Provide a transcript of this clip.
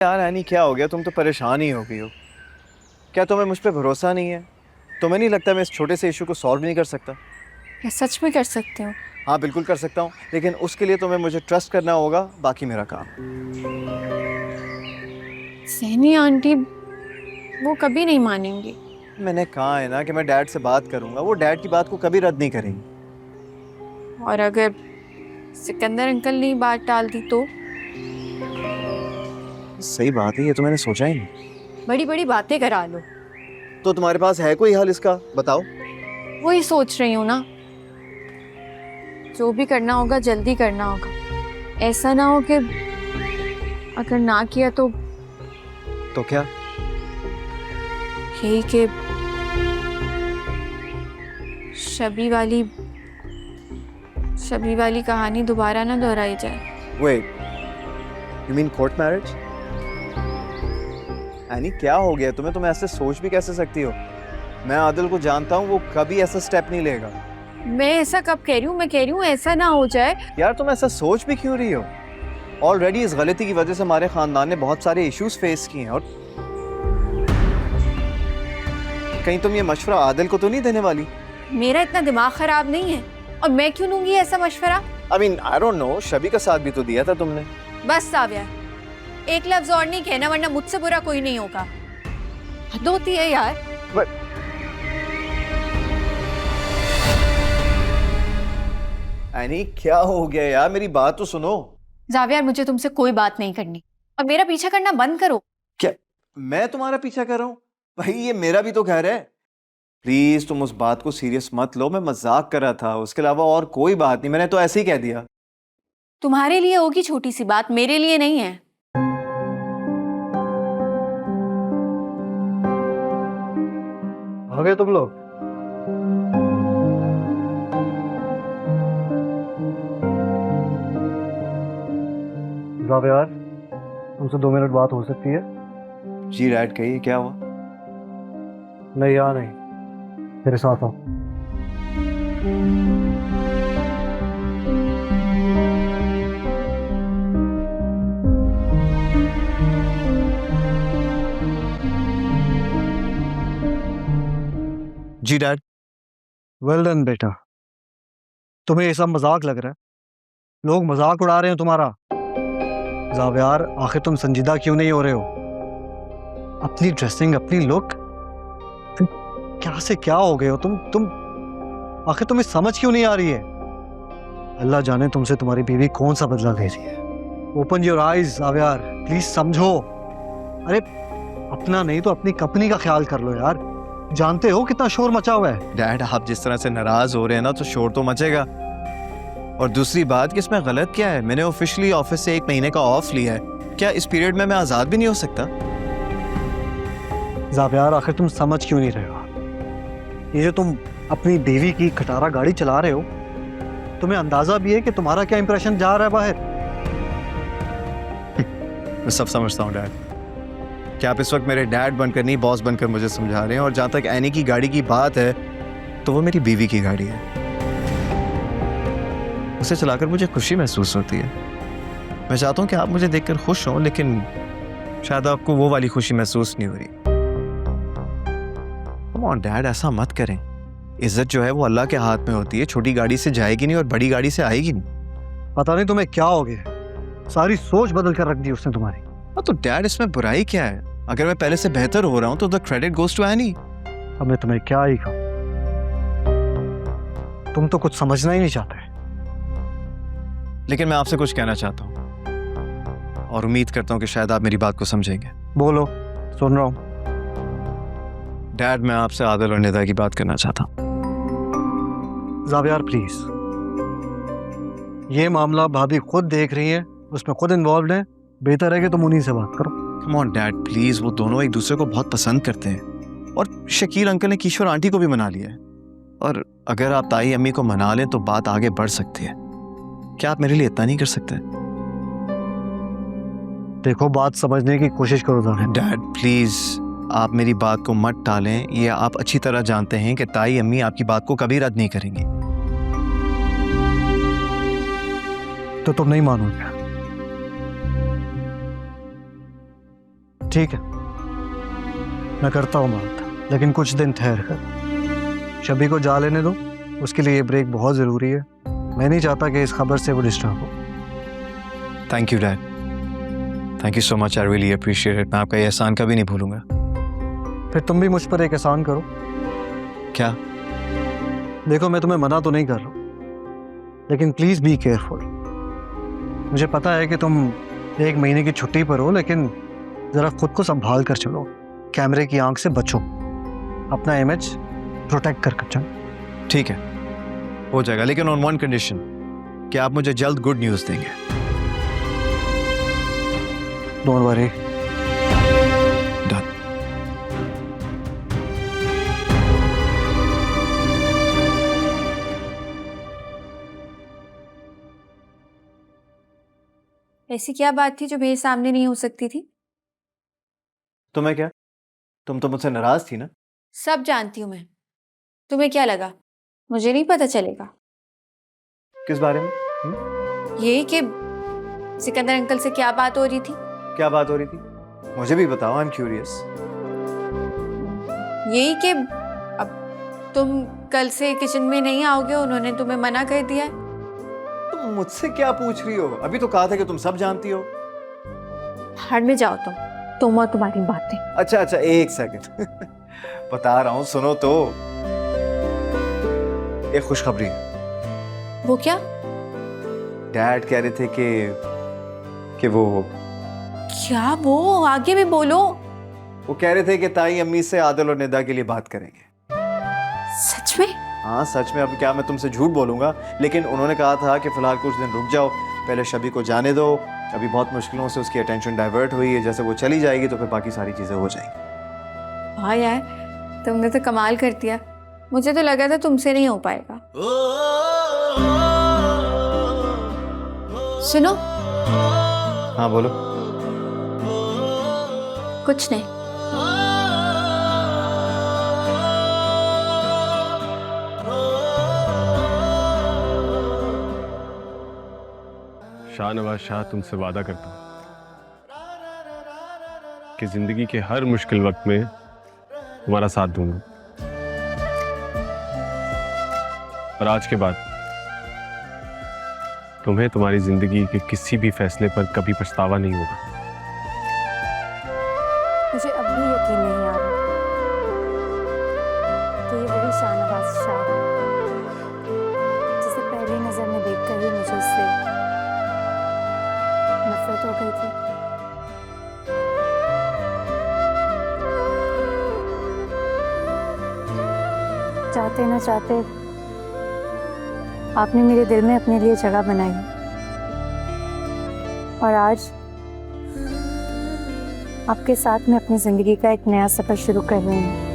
यार ऐनी क्या हो गया, तुम तो परेशान ही हो गई हो। क्या तुम्हें मुझ पे भरोसा नहीं है? तुम्हें नहीं लगता मैं इस छोटे से इशू को सॉल्व नहीं कर सकता? क्या सच में कर सकते हो? हाँ बिल्कुल कर सकता हूँ, लेकिन उसके लिए तुम्हें मुझे ट्रस्ट करना होगा, बाकी मेरा काम। सैनी आंटी वो कभी नहीं मानेंगी। मैंने कहा है ना कि मैं डैड से बात करूंगा, वो डैड की बात को कभी रद्द नहीं करेंगे। और अगर सिकंदर अंकल ने बात टाल दी तो? सही बात है, ये तो मैंने सोचा ही नहीं। बड़ी बड़ी बातें करा लो। तो तुम्हारे पास है कोई हल इसका, बताओ। वही सोच रही हूँ ना, जो भी करना होगा जल्दी करना होगा। ऐसा ना हो कि अगर ना किया तो क्या? यही कि शबी वाली कहानी दोबारा ना दोहराई जाए। Wait, you mean court marriage? Annie क्या हो गया तुम्हें? तुम ऐसे सोच भी कैसे सकती हो? मैं आदिल को जानता हूँ, वो कभी ऐसा स्टेप नहीं लेगा। मैं ऐसा कब कह रही हूँ? मैं कह रही हूँ ऐसा ना हो जाए। यार तुम ऐसा सोच भी क्यों रही हो? ऑलरेडी इस गलती की वजह से हमारे खानदान ने बहुत सारे इश्यूज फेस किए हैं, और कहीं तुम ये मशवरा आदिल को तो नहीं देने वाली? मेरा इतना दिमाग खराब नहीं है, और मैं क्यों लूंगी ऐसा मशवरा? आई डोंट नो, शबी का साथ भी तो दिया था तुमने। बस साव्या, एक लफ्ज और नहीं कहना, वरना मुझसे बुरा कोई नहीं होगा। हद होती है यार। एनी क्या हो गया यार, मेरी बात तो सुनो। जावियार, मुझे तुमसे कोई बात नहीं करनी, और मेरा पीछा करना बंद करो। क्या मैं तुम्हारा पीछा कर रहा हूँ? भाई ये मेरा भी तो घर है। प्लीज तुम उस बात को सीरियस मत लो, मैं मजाक कर रहा था, उसके अलावा और कोई बात नहीं, मैंने तो ऐसे ही कह दिया। तुम्हारे लिए होगी छोटी सी बात, मेरे लिए नहीं है। आ गए तुम लोग? यार तुमसे 2 मिनट बात हो सकती है? जी डैड, कहिए क्या हुआ? नहीं यहाँ नहीं, मेरे साथ आओ। जी डैड। वेल डन बेटा। तुम्हें ये सब मजाक लग रहा है? लोग मजाक उड़ा रहे हैं तुम्हारा। जावियार, आखिर तुम संजीदा क्यों नहीं हो रहे हो? अपनी ड्रेसिंग, अपनी लुक, क्या से क्या हो गए हो तुम आखिर तुम्हें समझ क्यों नहीं आ रही है? अल्लाह जाने तुमसे तुम्हारी बीवी कौन सा बदला ले रही है। Open your eyes Zaviyar, please समझो। अरे अपना नहीं तो अपनी कंपनी का ख्याल कर लो यार। जानते हो कितना शोर मचा हुआ है। डैड आप जिस तरह से नाराज हो रहे हैं ना, तो शोर तो मचेगा। और दूसरी बात कि इसमें गलत क्या है? मैंने ऑफिशियली ऑफिस से 1 महीने का ऑफ लिया है, क्या इस पीरियड में मैं आजाद भी नहीं हो सकता? जावियार, आखिर तुम समझ क्यों नहीं रहे हो? ये जो तुम अपनी बीवी की खटारा गाड़ी चला रहे हो, तुम्हें अंदाजा भी है कि तुम्हारा क्या इंप्रेशन जा रहा है बाहर? मैं सब समझता हूँ डैड। क्या आप इस वक्त मेरे डैड बनकर नहीं, बॉस बनकर मुझे समझा रहे हैं? और जहाँ तक एनी की गाड़ी की बात है, तो वो मेरी बीवी की गाड़ी है। उसे चलाकर मुझे खुशी महसूस होती है। मैं चाहता हूँ कि आप मुझे देखकर खुश हों, लेकिन शायद आपको वो वाली खुशी महसूस नहीं हो रही। कम ऑन डैड, ऐसा मत करें। इज्जत जो है वो अल्लाह के हाथ में होती है। छोटी गाड़ी से जाएगी नहीं और बड़ी गाड़ी से आएगी नहीं। पता नहीं तुम्हें क्या हो गया, सारी सोच बदल कर रख दी उसने तुम्हारी। तो डैड इसमें बुराई क्या है? अगर मैं पहले से बेहतर हो रहा हूँ तो the credit goes to Annie. अब मैं तुम्हें क्या ही कहूं, तुम तो कुछ समझना ही नहीं चाहते। लेकिन मैं आपसे कुछ कहना चाहता हूँ, और उम्मीद करता हूँ कि शायद आप मेरी बात को समझेंगे। बोलो, सुन रहा हूं। डैड, मैं आपसे आदिल और निदा की बात करना चाहता हूँ। जावियार प्लीज, ये मामला भाभी खुद देख रही है, उसमें खुद इन्वॉल्व है। बेहतर है कि तुम उन्हीं से बात करो। कम ऑन डैड प्लीज, वो दोनों एक दूसरे को बहुत पसंद करते हैं, और शकील अंकल ने किशोर आंटी को भी मना लिया है। और अगर आप ताई अम्मी को मना लें तो बात आगे बढ़ सकती है। क्या आप मेरे लिए इतना नहीं कर सकते? देखो, बात समझने की कोशिश करो जावियार। डैड प्लीज, आप मेरी बात को मत टालें। ये आप अच्छी तरह जानते हैं कि ताई अम्मी आपकी बात को कभी रद्द नहीं करेंगी। तो तुम नहीं मानोगे? ठीक है, मैं करता हूँ बात, लेकिन कुछ दिन ठहर कर। शबी को जा लेने दो, उसके लिए ये ब्रेक बहुत ज़रूरी है। मैं नहीं चाहता कि इस खबर से वो डिस्टर्ब हो। Thank you dad, thank you so much, I really appreciate it. मैं आपका ये एहसान कभी नहीं भूलूंगा। फिर तुम भी मुझ पर एक एहसान करो। क्या? देखो, मैं तुम्हें मना तो नहीं कर रहा, लेकिन प्लीज़ बी केयरफुल। मुझे पता है कि तुम 1 महीने की छुट्टी पर हो, लेकिन ज़रा खुद को संभाल कर चलो। कैमरे की आंख से बचो, अपना इमेज प्रोटेक्ट कर चलो। ठीक है, हो जाएगा, लेकिन ऑन वन कंडीशन, कि आप मुझे जल्द गुड न्यूज़ देंगे। Don't worry. डन। ऐसी क्या बात थी जो मेरे सामने नहीं हो सकती थी? तुम्हें क्या? तुम तो मुझसे नाराज थी ना? सब जानती हूँ मैं। तुम्हें क्या लगा मुझे नहीं पता चलेगा? किस बारे में? यही कि सिकंदर अंकल से क्या बात हो रही थी। क्या बात हो रही थी? मुझे भी बताओ, आई एम क्यूरियस। यही कि अब तुम कल से किचन में नहीं आओगे, उन्होंने तुम्हें मना कर दिया है। तुम मुझसे क्या पूछ रही हो? अभी तो कहा था कि तुम सब जानती हो। हट में जाओ तुम और तुम्हारी बातें। अच्छा अच्छा, एक सेकंड बता रहा हूँ, सुनो तो। एक खुशखबरी है। वो क्या? डैड कह रहे थे कि वो क्या? वो आगे भी बोलो। वो कह रहे थे कि ताई अम्मी से आदिल और निदा के लिए बात करेंगे। सच में? हाँ सच में। अब क्या मैं तुमसे झूठ बोलूंगा? लेकिन उन्होंने कहा था कि फिलहाल कुछ दिन रुक जाओ, पहले शबी को जाने दो। अभी बहुत मुश्किलों से उसकी अटेंशन डाइवर्ट हुई है, जैसे वो चली जाएगी तो फिर बाकी सारी चीजें हो जाएंगी। हाँ यार, तुमने तो कमाल कर दिया। मुझे तो लगा था तुमसे नहीं हो पाएगा। सुनो। हाँ बोलो। कुछ नहीं। शाहनवाज शाह तुमसे वादा करता हूं कि जिंदगी के हर मुश्किल वक्त में तुम्हारा साथ दूंगा, और आज के बाद तुम्हें तुम्हारी जिंदगी के किसी भी फैसले पर कभी पछतावा नहीं होगा। मुझे अब भी यकीन नहीं आ रहा कि ये वही शाहनवाज शाह है जिसे पहली नजर में देखकर ही मुझे उससे नफरत हो गई थी। चाहते ना चाहते आपने मेरे दिल में अपने लिए जगह बनाई, और आज आपके साथ मैं अपनी जिंदगी का एक नया सफर शुरू कर रही हूँ।